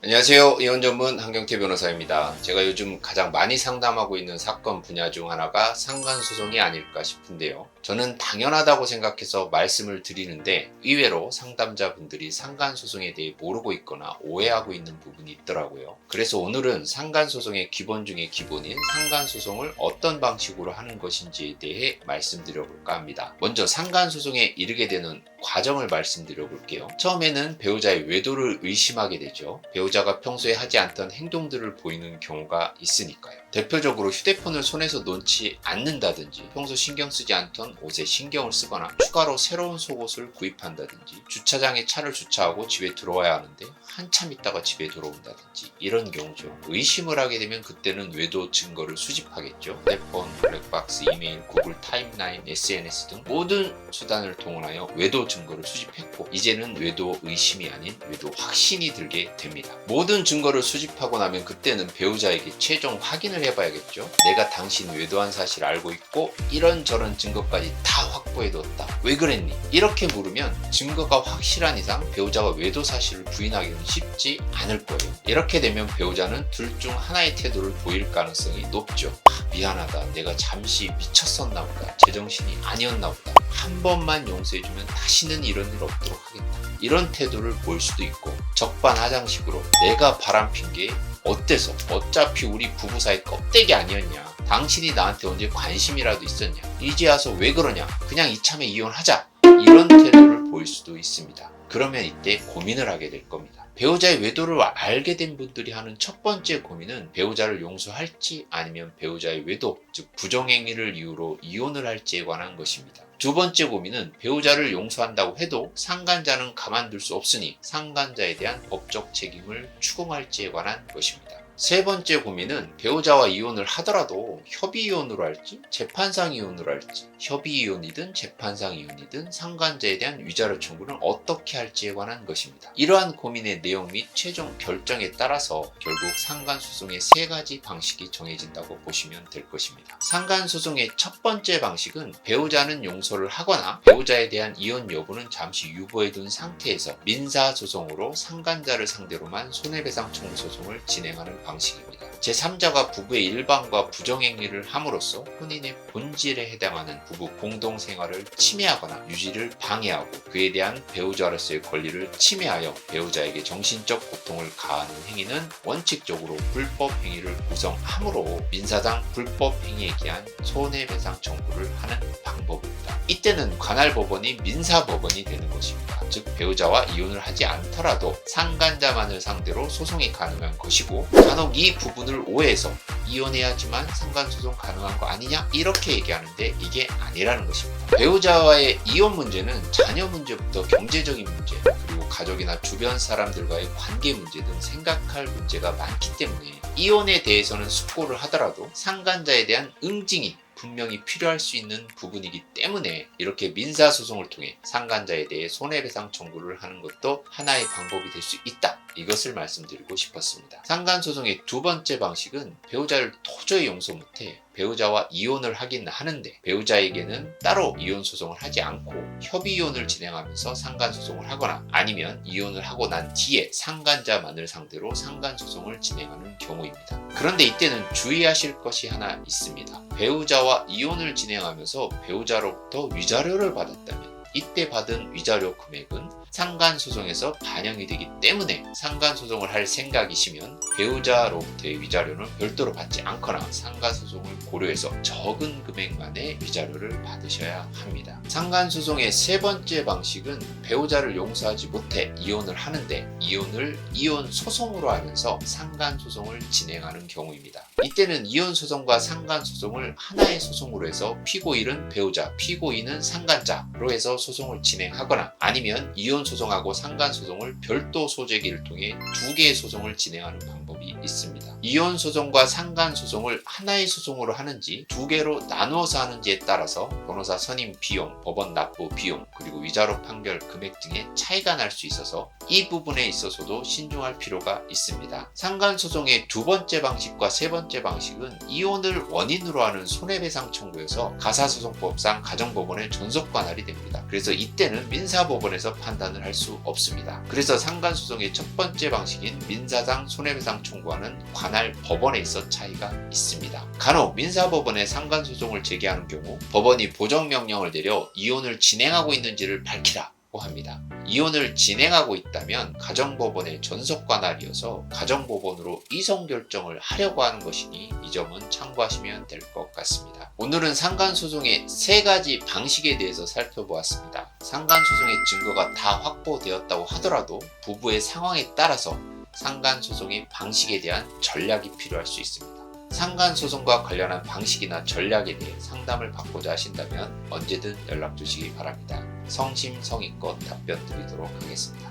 안녕하세요. 이혼 전문 한경태 변호사입니다. 제가 요즘 가장 많이 상담하고 있는 사건 분야 중 하나가 상간소송이 아닐까 싶은데요. 저는 당연하다고 생각해서 말씀을 드리는데 의외로 상담자분들이 상간소송에 대해 모르고 있거나 오해하고 있는 부분이 있더라고요. 그래서 오늘은 상간소송의 기본 중의 기본인 상간소송을 어떤 방식으로 하는 것인지에 대해 말씀드려볼까 합니다. 먼저 상간소송에 이르게 되는 과정을 말씀드려 볼게요. 처음에는 배우자의 외도를 의심하게 되죠. 배우자가 평소에 하지 않던 행동들을 보이는 경우가 있으니까요. 대표적으로 휴대폰을 손에서 놓지 않는다든지, 평소 신경 쓰지 않던 옷에 신경을 쓰거나 추가로 새로운 속옷을 구입한다든지, 주차장에 차를 주차하고 집에 들어와야 하는데 한참 있다가 집에 들어온다든지, 이런 경우죠. 의심을 하게 되면 그때는 외도 증거를 수집하겠죠. 휴대폰, 블랙박스, 이메일, 구글 타임라인, SNS 등 모든 수단을 동원하여 외도 증거를 수집했고, 이제는 외도 의심이 아닌 외도 확신이 들게 됩니다. 모든 증거를 수집하고 나면 그때는 배우자에게 최종 확인을 해봐야겠죠. 내가 당신 외도한 사실을 알고 있고 이런저런 증거까지 다 확보해뒀다. 왜 그랬니? 이렇게 물으면 증거가 확실한 이상 배우자가 외도 사실을 부인하기는 쉽지 않을 거예요. 이렇게 되면 배우자는 둘 중 하나의 태도를 보일 가능성이 높죠. 미안하다. 내가 잠시 미쳤었나 보다. 제정신이 아니었나 보다. 한 번만 용서해주면 다시는 이런 일 없도록 하겠다. 이런 태도를 보일 수도 있고, 적반하장식으로 내가 바람핀 게 어때서? 어차피 우리 부부 사이 껍데기 아니었냐? 당신이 나한테 언제 관심이라도 있었냐? 이제 와서 왜 그러냐? 그냥 이참에 이혼하자. 이런 태도를 보일 수도 있습니다. 그러면 이때 고민을 하게 될 겁니다. 배우자의 외도를 알게 된 분들이 하는 첫 번째 고민은 배우자를 용서할지 아니면 배우자의 외도, 즉 부정행위를 이유로 이혼을 할지에 관한 것입니다. 두 번째 고민은 배우자를 용서한다고 해도 상간자는 가만둘 수 없으니 상간자에 대한 법적 책임을 추궁할지에 관한 것입니다. 세 번째 고민은 배우자와 이혼을 하더라도 협의이혼으로 할지 재판상 이혼으로 할지, 협의이혼이든 재판상 이혼이든 상간자에 대한 위자료 청구는 어떻게 할지에 관한 것입니다. 이러한 고민의 내용 및 최종 결정에 따라서 결국 상간소송의 세 가지 방식이 정해진다고 보시면 될 것입니다. 상간소송의 첫 번째 방식은 배우자는 용서를 하거나 배우자에 대한 이혼 여부는 잠시 유보해둔 상태에서 민사소송으로 상간자를 상대로만 손해배상 청구 소송을 진행하는 방식입니다. 제3자가 부부의 일방과 부정행위를 함으로써 혼인의 본질에 해당하는 부부 공동생활을 침해하거나 유지를 방해하고 그에 대한 배우자로서의 권리를 침해하여 배우자에게 정신적 고통을 가하는 행위는 원칙적으로 불법 행위를 구성하므로 민사상 불법 행위에 기한 손해배상 청구를 하는 방법입니다. 이때는 관할 법원이 민사법원이 되는 것입니다. 즉 배우자와 이혼을 하지 않더라도 상간자만을 상대로 소송이 가능한 것이고, 간혹 이 부분을 오해해서 이혼해야지만 상간소송 가능한 거 아니냐 이렇게 얘기하는데 이게 아니라는 것입니다. 배우자와의 이혼 문제는 자녀 문제부터 경제적인 문제, 그리고 가족이나 주변 사람들과의 관계 문제 등 생각할 문제가 많기 때문에 이혼에 대해서는 숙고를 하더라도 상간자에 대한 응징이 분명히 필요할 수 있는 부분이기 때문에 이렇게 민사소송을 통해 상간자에 대해 손해배상 청구를 하는 것도 하나의 방법이 될 수 있다. 이것을 말씀드리고 싶었습니다. 상간소송의 두 번째 방식은 배우자를 도저히 용서 못해 배우자와 이혼을 하긴 하는데 배우자에게는 따로 이혼소송을 하지 않고 협의이혼을 진행하면서 상간소송을 하거나 아니면 이혼을 하고 난 뒤에 상간자만을 상대로 상간소송을 진행하는 경우입니다. 그런데 이때는 주의하실 것이 하나 있습니다. 배우자와 이혼을 진행하면서 배우자로부터 위자료를 받았다면 이때 받은 위자료 금액은 상간소송에서 반영이 되기 때문에 상간소송을 할 생각이시면 배우자로부터의 위자료는 별도로 받지 않거나 상간소송을 고려해서 적은 금액만의 위자료를 받으셔야 합니다. 상간소송의 세 번째 방식은 배우자를 용서하지 못해 이혼을 하는데 이혼을 이혼소송으로 하면서 상간소송을 진행하는 경우입니다. 이때는 이혼소송과 상간소송을 하나의 소송으로 해서 피고인은 배우자, 피고인은 상간자로 해서 소송을 진행하거나 아니면 이혼소송하고 상간소송을 별도 소재기를 통해 두 개의 소송을 진행하는 방법이 있습니다. 이혼소송과 상간소송을 하나의 소송으로 하는지 두 개로 나누어서 하는지에 따라서 변호사 선임 비용, 법원 납부 비용, 그리고 위자료 판결 금액 등의 차이가 날 수 있어서 이 부분에 있어서도 신중할 필요가 있습니다. 상간소송의 두 번째 방식과 세 번째 방식은 이혼을 원인으로 하는 손해배상 청구여서 가사소송법상 가정법원에 전속 관할이 됩니다. 그래서 이때는 민사법원에서 판단 판단을 할 수 없습니다. 그래서 상간소송의 첫 번째 방식인 민사상 손해배상 청구하는 관할 법원에 있어 차이가 있습니다. 간혹 민사법원에 상간소송을 제기하는 경우 법원이 보정명령을 내려 이혼을 진행하고 있는지를 밝히라 합니다. 이혼을 진행하고 있다면 가정법원의 전속관할이어서 가정법원으로 이송 결정을 하려고 하는 것이니 이 점은 참고하시면 될 것 같습니다. 오늘은 상간소송의 3가지 방식에 대해서 살펴보았습니다. 상간소송의 증거가 다 확보되었다고 하더라도 부부의 상황에 따라서 상간소송의 방식에 대한 전략이 필요할 수 있습니다. 상간소송과 관련한 방식이나 전략에 대해 상담을 받고자 하신다면 언제든 연락 주시기 바랍니다. 성심성의껏 답변 드리도록 하겠습니다.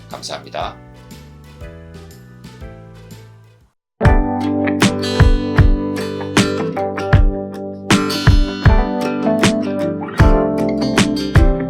감사합니다.